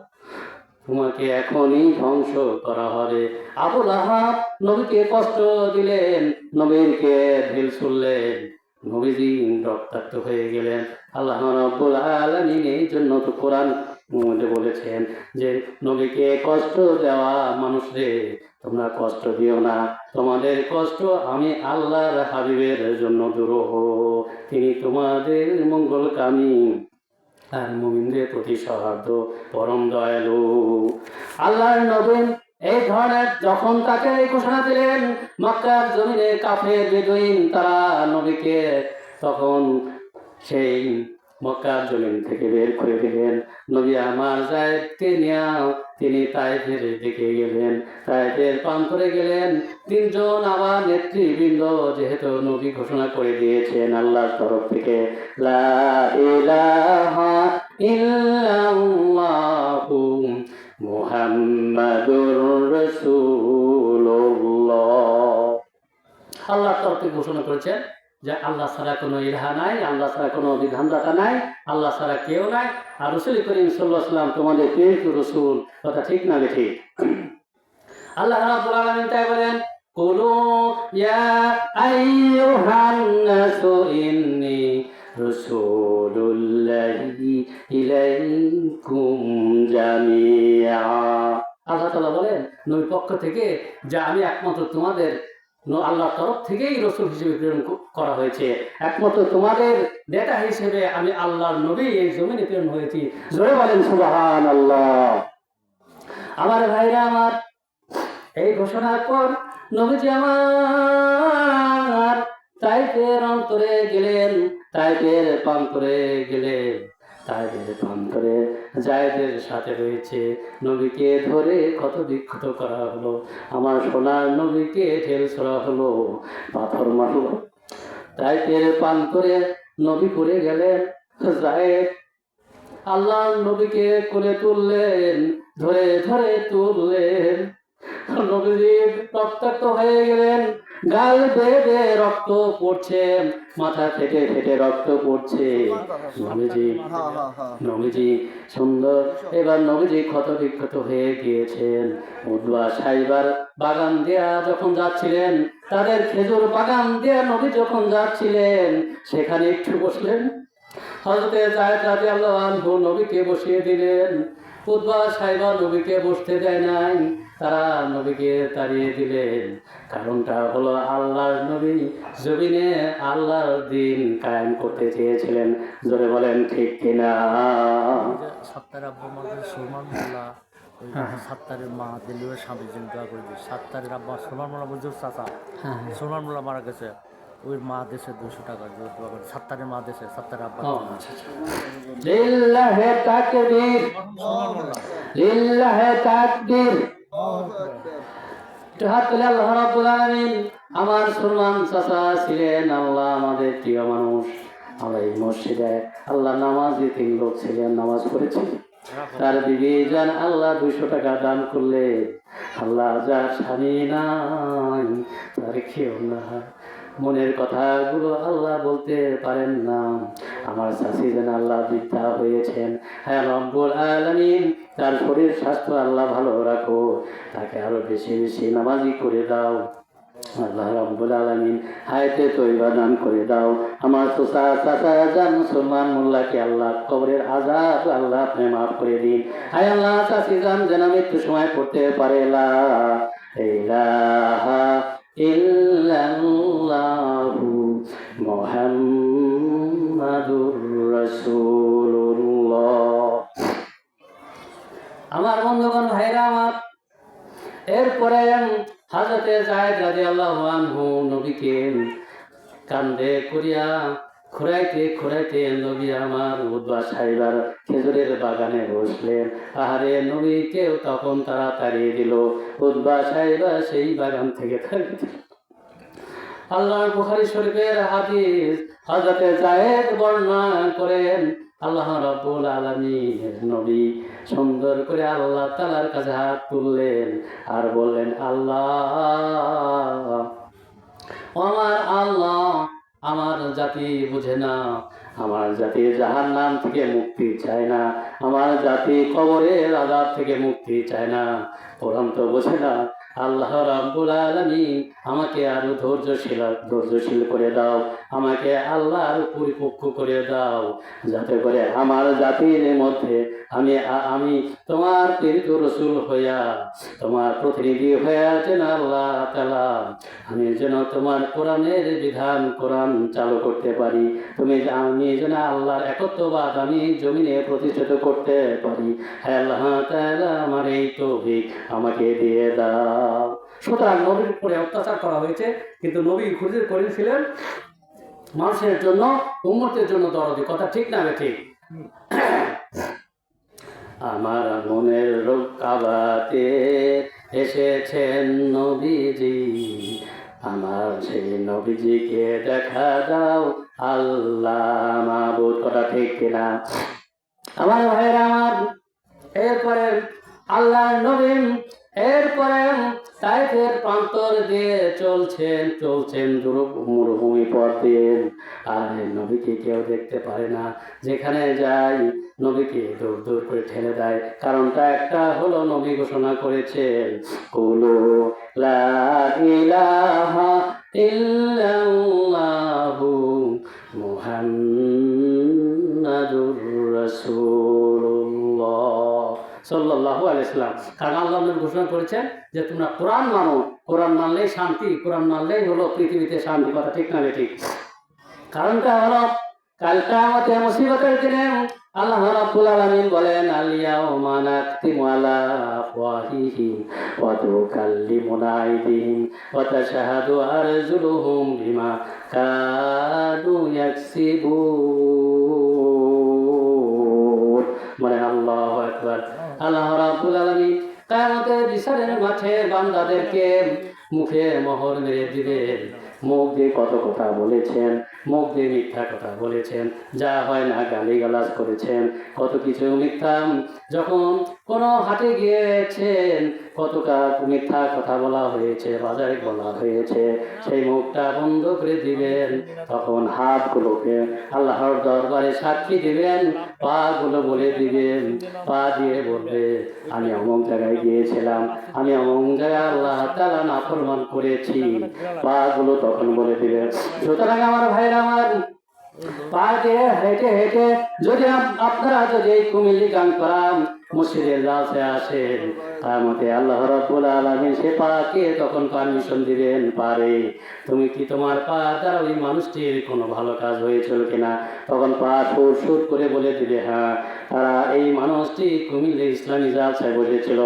তোমাকে এখনই ধ্বংস করা হবে। আবু লাহাব নবীকে কষ্ট দিলেন, নবীকে ঢিল ছুড়লেন, নবীজি রক্তাক্ত হয়ে গেলেন। আল্লাহ রাব্বুল আলামিন এই জন্য তো কোরআন মধ্যে বলেছেন যে নবীকে কষ্ট দেওয়া মানুষরে তোমরা কষ্ট দিও না, তোমাদের কষ্ট আমি আল্লাহর হাবিবের জন্য দুরূহ, তিনি তোমাদের মঙ্গলকামী আর মুমিনদের প্রতি সহার্দ পরম দয়ালু। আল্লাহর নবী এই ধরনের যখন তাকে এই ঘোষণা দিলেন, মক্কার জমিনে কাফের বেদুইন তারা নবীকে তখন সেই মক্কার জমিন থেকে বের করে দিলেন। নবী আমার যায়েদকে নিয়ে তিনি তায়েফের দিকে গেলেন, তায়েফের প্রান্তরে গেলেন। তিনজন আবার নেতৃবৃন্দ যেহেতু নবী ঘোষণা করে দিয়েছেন আল্লাহর তরফ থেকে, লা ইলাহা ইল্লাল্লাহু মুহাম্মাদুর রাসূলুল্লাহ, আল্লাহর তরফ থেকে ঘোষণা করেছেন যে আল্লাহ ছাড়া কোনো ইলাহা নাই, আল্লাহ ছাড়া কোনো বিধানদাতা নাই, আল্লাহ ছাড়া কেউ নাই, আর রাসূল করিম সাল্লাল্লাহু আলাইহি ওয়াসাল্লাম তোমাদের প্রিয় রাসূল। কথা ঠিক না ঠিক? আল্লাহ রাব্বুল আলামিন তাই বলেন, কুলু ইয়া আইয়ুহান নাসু ইন্নী রাসূলুল্লাহি ইলাইকুম জামিআ। আল্লাহ তাআলা বলেন, নবীর পক্ষ থেকে যে আমি একমাত্র তোমাদের আল্লাহর তরফ থেকেই রসুল হিসেবে প্রেরণ করা হয়েছে, একমাত্র তোমাদের নেতা হিসেবে আমি আল্লাহর নবী এই জমিনে প্রেরণ হয়েছি। জোরে বলেন সুবহানাল্লাহ। আমার ভাইরা আমার, এই ঘোষণার পর নবীজি আমার তাইফের অন্তরে গেলেন, তাইফের প্রান্তরে গেলেন। তাইফের প্রান্তরে জায়েদের সাথে রয়েছে, নবীকে ধরে ক্ষত বিক্ষত করা হলো, আমার সোনার নবীকে ঢেল ছড়া হলো, পাথর মারল। তাইফের প্রান্তরে নবী পড়ে গেলেন, জায়েদ আল্লাহ নবীকে কোলে তুললেন, ধরে ধরে তুললেন। নবীজি রক্তাক্ত হয়ে গেলেন, গাল বেয়ে রক্ত পড়ছে, মাথা ফেটে ফেটে রক্ত পড়ছে। নবীজি সুন্দর, এবার নবীজি ক্ষত বিক্ষত হয়ে গিয়েছেন। উদ্বা সাইবার বাগান দিয়া যখন যাচ্ছিলেন, তাদের খেজুর বাগান দিয়া নবী যখন যাচ্ছিলেন, সেখানে একটু বসলেন। হযরতে যায়েদ রাদিয়াল্লাহু আনহু নবীকে বসিয়ে দিলেন। উতবা সাইবা নবীকে বসতে দেয় নাই, তারা নবীকে তাড়িয়ে দিলেন। কারণটা হলো আল্লাহর নবী জমিনে আল্লাহর দিন কায়েম করতে চেয়েছিলেন। জোরে বলেন ঠিক কিনা? সাত্তার আব্বা মারা সুলমান মোল্লা, ওই সাত্তারের মা দিল্লির স্বামীর জন্য দোয়া করে দিই। সাত্তারের আব্বা সুলমান মোল্লা বুঝুর চাচা, সুলমান মোল্লা মারা গেছে, ওই মা দেশে 200 টাকা দোয়া করে। সাত্তারের মা দেশে, সাত্তারের আব্বা। লিল্লাহি তাকবীর, লিল্লাহি তাকবীর। আল্লাহ রাব্বুল আলামিন আমার সুলমান চাচা ছিলেন আল্লাহ আমাদের প্রিয় মানুষ। আমরা এই মসজিদে আল্লাহ নামাজি 3 লোক ছিলেন, নামাজ পড়েছিলেন। তার বিবি জান আল্লাহ 200 টাকা দান করলে, আল্লাহ যার স্বামী নাই তার কেউ না, মনের কথাগুলো আল্লাহ বলতে পারেন না। আমার চাচি যেন আল্লাহ বৃদ্ধা হয়েছেন, হ্যাঁ রব্বুল আলামিন তার শরীর স্বাস্থ্য আল্লাহ ভালো রাখো, তাকে আরো বেশি বেশি নামাজি করে দাও। আল্লাহ রাব্বুল আলামিন হায়াতে তয়্যিবা দান করে দাও। আমার চাচা জান সুলমান মোল্লাকে আল্লাহ কবরের আযাব আল্লাহ আপনি মাফ করে দিন। হায় আল্লাহ চাচি জান যেন মৃত্যু সময় পড়তে পারে লা ইলাহা ইল্লাল্লাহু মুহাম্মাদুর রাসূলুল্লাহ। আমার বন্ধুগণ ভাইরা আমার, এরপরে হযরতে যায়েদ রাদিয়াল্লাহু আনহু নবীকে কান্দে করিয়া খুরাইতে খুরাইতে নবী আমার উদ্বা সাইবার খেজুরের বাগানে বসলেন। আহারে নবীকেও তখন তারা তাড়িয়ে দিল, উদ্বা সাইবা সেই বাগান থেকে তাড়িয়ে দিল। আল্লাহর বুখারী শরীফের হাদিস, হযরতে যায়েদ বর্ণনা করেন আল্লাহ রাব্বুল আলামিনের নবী সুন্দর করে আল্লাহ তাআলার কাছে হাত তুললেন আর বললেন, আল্লাহ, আমার আল্লাহ, আমার জাতি বুঝে না, আমার জাতি জাহান্নাম থেকে মুক্তি চায় না, আমার জাতি কবরের আযাব থেকে মুক্তি চায় না, কোরআন তো বোঝে না। আল্লাহ রাব্বুল আলামিন আমাকে আরো ধৈর্যশীল করে দাও, আমাকে আল্লাহর পরিপক্ক করে দাও, যাতে করে আমার জাতির মধ্যে আমি তোমার প্রেরিত রাসূল হইয়া, তোমার প্রতিনিধি হইয়া যেন আল্লাহ তাআলা আমি যেন তোমার কোরআনের বিধান কোরআন চালু করতে পারি, আমি যেন আল্লাহর একত্ববাদ আমি জমিনে প্রতিষ্ঠিত করতে পারি। হ্যাঁ আল্লাহ তাআলা আমার এই তৌফিক আমাকে দিয়ে দাও। সুতরাং নবীর উপরে অত্যাচার করা হয়েছে, কিন্তু নবী খুঁজে করেছিলেন মানুষের জন্য, উম্মতের জন্য দরদি। কথা ঠিক না ঠিক? আমার মনের রোকাবাতে এসেছেন নবীজি, আমার সেই নবীজিকে দেখা দাও আল্লাহ মাবুদ। কথা ঠিক কিনা আমার ভাইয়েরা আমার? এরপরে আল্লাহ নবী এরপরে তাইফের প্রান্তর দিয়ে চলছেন মরুভূমি পথ দিয়ে, আর নবীকে কেউ দেখতে পারে না। যেখানে যায় নবীকে দূর দূর করে ঠেলে দেয়। কারণটা একটা হলো, নবী ঘোষণা করেছেন, কুলু লা ইলাহা ইল্লাল্লাহু মুহাম্মাদুর রাসূলুল্লাহ সাল্লাল্লাহু সাল্লাল্লাহু আলাইহি ওয়াসাল্লাম। কারণ আল্লাহ নবী ঘোষণা করেছেন যে তোমরা কোরআন মানো, কোরআন মানলেই শান্তি, কোরআন মানলেই হলো পৃথিবীতে শান্তি। কথা ঠিক না ঠিক? কারণটা হলো কাল কিয়ামতের মুসিবতের দিনে আল্লাহ রাব্বুল আলামিন বলেন আল-ইয়াউমা নাখতিমু আলা আফওয়াহিহিম ওয়া তুকাল্লিমুনা আইদিহিম ওয়া তাশহাদু আরজুলুহুম বিমা কানু ইয়াকসিবুন। মানে আল্লাহু আকবার। আল্লাহ রাব্বুল আলামিন কিয়ামতের বিচারের মাঠে বান্দাদেরকে মুখে মোহর মেরে দিবেন। মুখ দিয়ে কত কথা বলেছেন, মুখ দিয়ে মিথ্যা কথা বলেছেন, যা হয় না গালিগালাজ করেছেন, কত কিছু মিথ্যা। যখন কোনো হাটে গিয়েছেন কত মিথ্যা কথা বলা হয়েছে, বাজারে বলা হয়েছে, সেই মুখটা বন্ধ করে দিবেন। তখন হাতগুলোকে আল্লাহর দরবারে সাক্ষী দিবেন, পা গুলো বলে দিবেন, পা দিয়ে বলবে আমি অমুক জায়গায় গিয়েছিলাম, আমি অমুক জায়গায় আল্লাহ তাআলা নাফরমান করেছি। পা গুলো তখন বলে দিবেন। সুতরাং আমার ভাইরা আমার, পা দিয়ে হেঁটে হেঁটে যদি আপনারা যদি এই কুমিল্লি গান করাম মসজিদের রাজে আসেন, তার মতে আল্লাহ রাব্বুল আলামিন সে পাকে তখন পারমিশন দিবেন, পারে তুমি কি তোমার পা দ্বারা ওই মানুষটির কোনো ভালো কাজ হয়েছিল কিনা? তখন পা সুর সুর করে বলে দিবে হ্যাঁ, তারা এই মানুষটি কুমিল্লি ইসলামী জালসায় বসেছিল,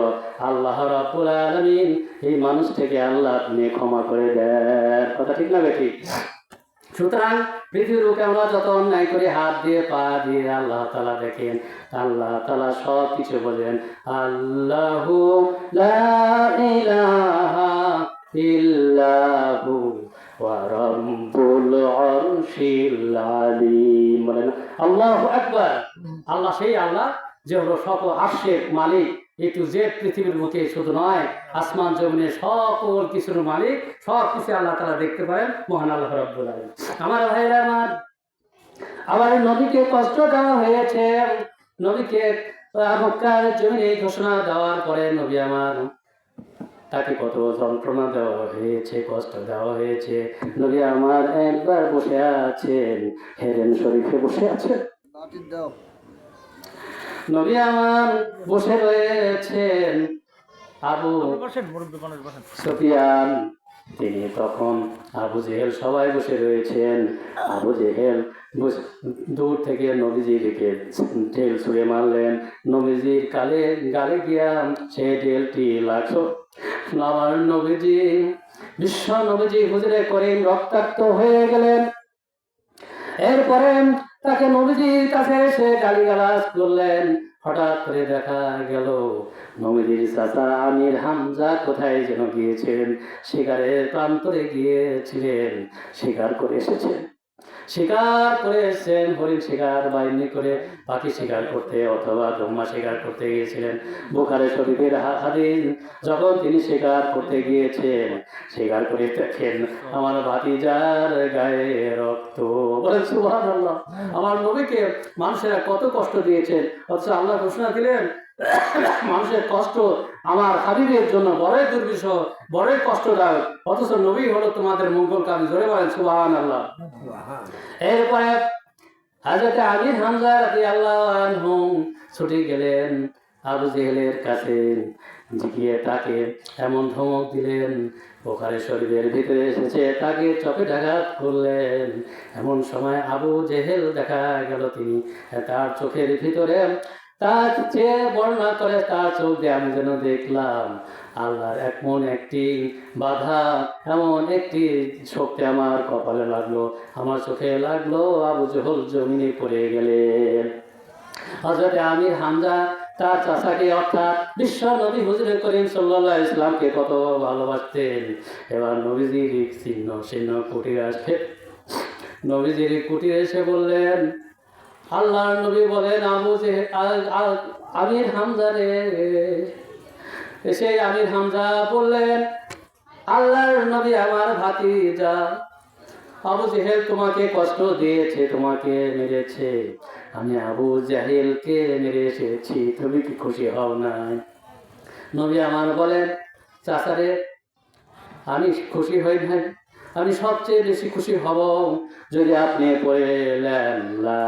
আল্লাহ রাব্বুল আলামিন এই মানুষটিকে আল্লাহ আপনি ক্ষমা করে দেন। কথা ঠিক না বেঠিক? সুতরাং পৃথিবীর বুকে আমরা যত অন্যায় করে হাত দিয়ে পা দিয়ে আল্লাহ তাআলা দেখেন, আল্লাহ তাআলা সব কিছু বলেন আল্লাহু লা ইলাহা ইল্লাহু ওয়া রাব্বুল আরশিল আযীম। বলেন আল্লাহু আকবার। আল্লাহ সেই আল্লাহ যে হলো সকল আরশের মালিক, এ টু জেড পৃথিবীর বুকে শুধু নয় আসমান জমিনে সকল কিছুর মালিক, সব কিছু আল্লাহ তাআলা দেখতে পারেন, মহান আল্লাহ রাব্বুল আলামিন। আমার ভাইরা আমার, আবার নবীকে কষ্ট দেওয়া হয়েছে, নবীকে মক্কার জমিনে ঘোষণা দেওয়ার পরে নবী আমার তাকে কত যন্ত্রণা দেওয়া হয়েছে, কষ্ট দেওয়া হয়েছে। নবী আমার একবার বসে আছেন, হেরেন শরীফে বসে আছেন, নবী আমার বসে রয়েছেন আবু সুফিয়ান, তিনি তখন আবু জেহেল সবাই বসে রয়েছেন। আবু জেহেল দূর থেকে নবীজিকে ঢেল ছুঁড়ে মারলেন, নবীজির গালে গিয়া সে ঢেলটি লাগলো। আমার নবীজি বিশ্ব নবীজি হুজুরে করিম রক্তাক্ত হয়ে গেলেন। এরপরে তাকে নবীজির কাছে এসে গালিগালাজ করলেন। হঠাৎ করে দেখা গেল নবীজির চাচা আমির হামজা কোথায় যেন গিয়েছেন, শিকারের প্রান্তরে গিয়েছিলেন, শিকার করে এসেছেন, শিকার করে এসেছেন, হরিণ শিকার বাহিনী করে পাখি শিকার করতে অথবা ব্রহ্মা শিকার করতে গিয়েছিলেন। বুখারী শরীফের হাদিস, যখন তিনি শিকার করতে গিয়েছেন, শিকার করে দেখেন আমার ভাতিজার গায়ে রক্ত। বলেন সুবহানাল্লাহ। আমার নবীকে মানুষেরা কত কষ্ট দিয়েছেন, অথচ আল্লাহ ঘোষণা দিলেন মানুষের কষ্ট আমার হাবিবের জন্য বড়ই দুর্বিষহ, বড়ই কষ্টদায়ক, অথচ নবী হলো তোমাদের মঙ্গলকামী। জোরে বলেন সুবহানাল্লাহ। এরপরে হযরত আমির হামজা রাদিয়াল্লাহু আনহু ছুটে গেলেন আবু জেহেলের কাছে, গিয়ে তাকে এমন ধমক দিলেন, বুখারী শরীফের ভিতরে এসেছে, তাকে চপেটাঘাত করলেন। এমন সময় আবু জেহেল দেখা গেল তিনি তার চোখের ভিতরে, তার যে বর্ণনা করে তার চোখ দিয়ে আমি যেন দেখলাম আল্লাহর এমন একটি বাধা, এমন একটি শক্তি আমার কপালে লাগলো, আমার চোখে লাগলো। আবু জেহেল জমিনে পড়ে গেলেন। হযরত আমির হামজা তার চাচাকে অর্থাৎ বিশ্ব নবী হুজুরে করিম সাল্লাল্লাহু আলাইহি ওয়াসাল্লামকে কত ভালোবাসতেন। এবার নবীজির ছিন্ন কুটিরে আসে, নবীজির কুটিরে এসে বললেন, আল্লাহর নবী বলেন আবু জেহেল আমির হামজা রে। এসে আমির হামজা বললেন, আল্লাহর নবী আমার ভাতিজা আবু জেহেল তোমাকে কষ্ট দিয়েছে, তোমাকে মেরেছে, আমি আবু জাহেলকে মেরে এসেছি, তুমি কি খুশি হও না? নবী আমার বলেন, চাচারে আমি খুশি হই নাই, আমি সবচেয়ে বেশি খুশি হব যদি আপনি পড়লেন লা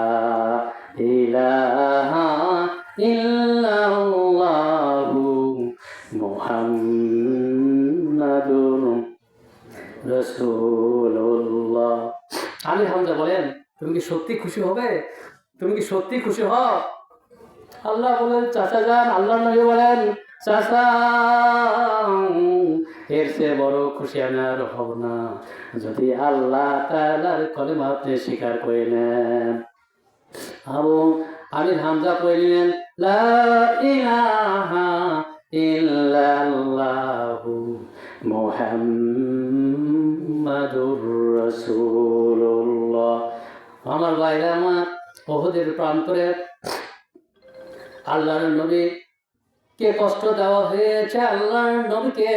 ইলাহা ইল্লাল্লাহু মুহাম্মাদুর রাসূলুল্লাহ। আমির হামজা বলেন, তুমি কি সত্যি খুশি হবে? তুমি কি সত্যি খুশি হও? আল্লাহ বলেন, চাচা যান। আল্লাহ নবী বলেন, চাচা এর চেয়ে বড় খুশি আমি আর হব না যদি আল্লাহ তাআলার কলেমা আপনি স্বীকার করে নেন। আমির হামজা পড়ে নিলেন, লা ইলাহা ইল্লাল্লাহু মুহাম্মাদুর রাসূলুল্লাহ। আমার ভাইরা আমার, ওহুদের প্রান্তরে আল্লাহর নবীকে কষ্ট দেওয়া হয়েছে। আল্লাহর নবীকে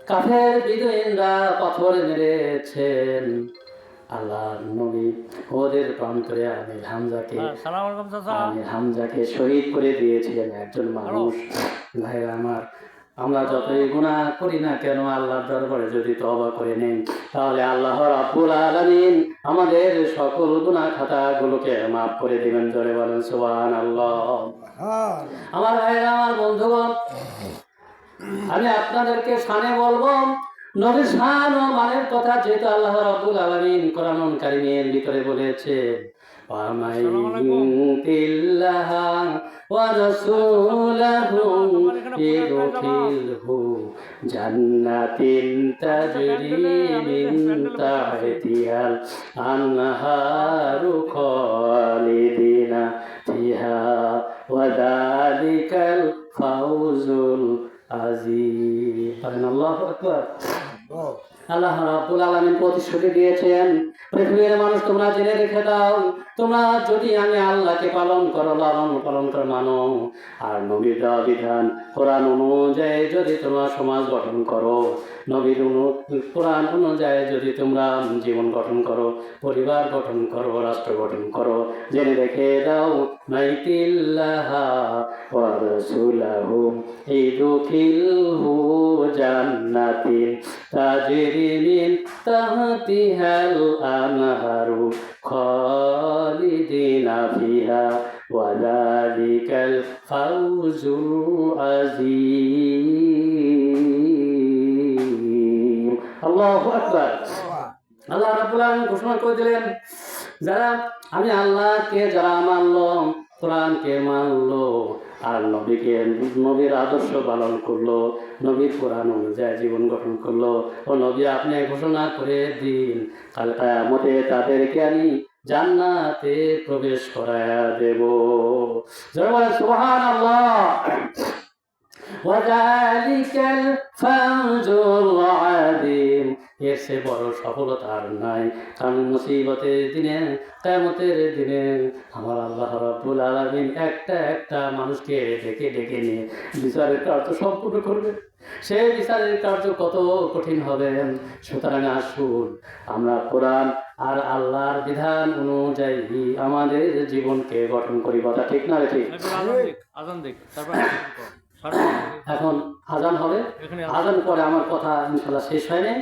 কাফের বিদুইনরা পাথর মেরেছেন। আল্লাহর নবী ওদের প্রান্তরে আমির হামজাকে শহীদ করে দিয়েছিলেন একজন মানুষ। ভাইরা আমার, আমরা যতই গুনাহ করি না কেন আল্লাহর দরবারে যদি তওবা করে নেই, তাহলে আল্লাহ রাব্বুল আলামিন আমাদের সকল গুনাহ খাতাগুলোকে মাফ করে দিবেন। জোরে বলেন সুবহানাল্লাহ। আমার ভাইরা আমার, বন্ধুগণ, আমি আপনাদেরকে শানে বলবো, নবীর শান ও মানের কথা যেহেতু আল্লাহ রাব্বুল আলামিন কোরআনুল কারীমের ভিতরে বলেছে, ওয়ামাই ইউতিল্লাহা ওয়া রাসূলাহু ইউদখিলহু জান্নাতিন তাজরি মিন তাহতিহাল আনহারু খালিদিনা ফিহা ওয়া যালিকাল ফাউজুল আজিম। আল্লাহু আকবার। আল্লাহ রাব্বুল আলামিন প্রতিশ্রুতি দিয়েছেন, পৃথিবীর মানুষ তোমরা জেনে রেখে দাও, তোমরা যদি আমি আল্লাহকে পালন করো, লালন পালন করো, মানো, আর নবীর দেওয়া বিধান কোরআন অনুযায়ী যদি তোমরা সমাজ গঠন করো, নবীর কোরআন অনুযায়ী যদি তোমরা জীবন গঠন করো, পরিবার গঠন করো, রাষ্ট্র গঠন করো, জেনে রেখে দাও, মাইতিল্লাহা ওয়া রাসূলাহু ইউদখিলহু জান্নাতিন তাজরি মিন তাহতিহাল আনহারু খালিদিনা ফিহা ওয়া যালিকাল ফাউজুল আযীম। আল্লাহু আকবার। আল্লাহ রাব্বুল আলামিন ঘোষণা করে দিলেন, যারা আমি আল্লাহকে যারা মানলো, কোরআনকে মানলো, আর নবীর আদর্শ পালন করলো, নবীর কোরআন অনুযায়ী জীবন গঠন করলো, ও নবী আপনি ঘোষণা করে দিন, কাল কিয়ামতে তাদেরকে আমি জান্নাতে প্রবেশ করায়া দেব। সুবহানাল্লাহ। ওয়াযালিকাল ফাওজুল আযীম। এর সে বড় সফলতা আর নাই। কারণ মুসিবতের দিনে, কিয়ামতের দিনে আমার আল্লাহ রাব্বুল আলামিন একটা একটা মানুষকে ডেকে ডেকে নিয়ে বিচারের কার্য সম্পূর্ণ করবে। সেই বিচারের কার্য কত কঠিন হবে। সুতরাং আসুন আমরা কোরআন আর আল্লাহর বিধান অনুযায়ী আমাদের জীবনকে গঠন করি। কথা ঠিক না? ঠিক। এখন আজান হবে, আজান পরে আমার কথা ইনশাল্লাহ শেষ হয়নি।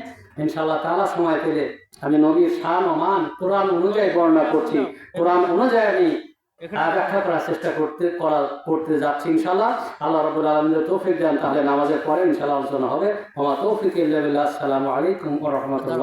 ইনশাল্লাহ তাআলা সময় পেলে আমি নবীর শান ও মান কোরআন অনুযায়ী বর্ণনা করছি, কোরআন অনুযায়ী আমি ব্যাখ্যা করার চেষ্টা করতে যাচ্ছি ইনশাল্লাহ। আল্লাহ রাব্বুল আলামিন তৌফিক দেন, তাহলে নামাজের পরে ইনশাল্লাহ আলোচনা হবে। ওয়া মা তৌফিক ইল্লা বিল্লাহ। আসসালামু আলাইকুম ওয়া রাহমাতুল্লাহ।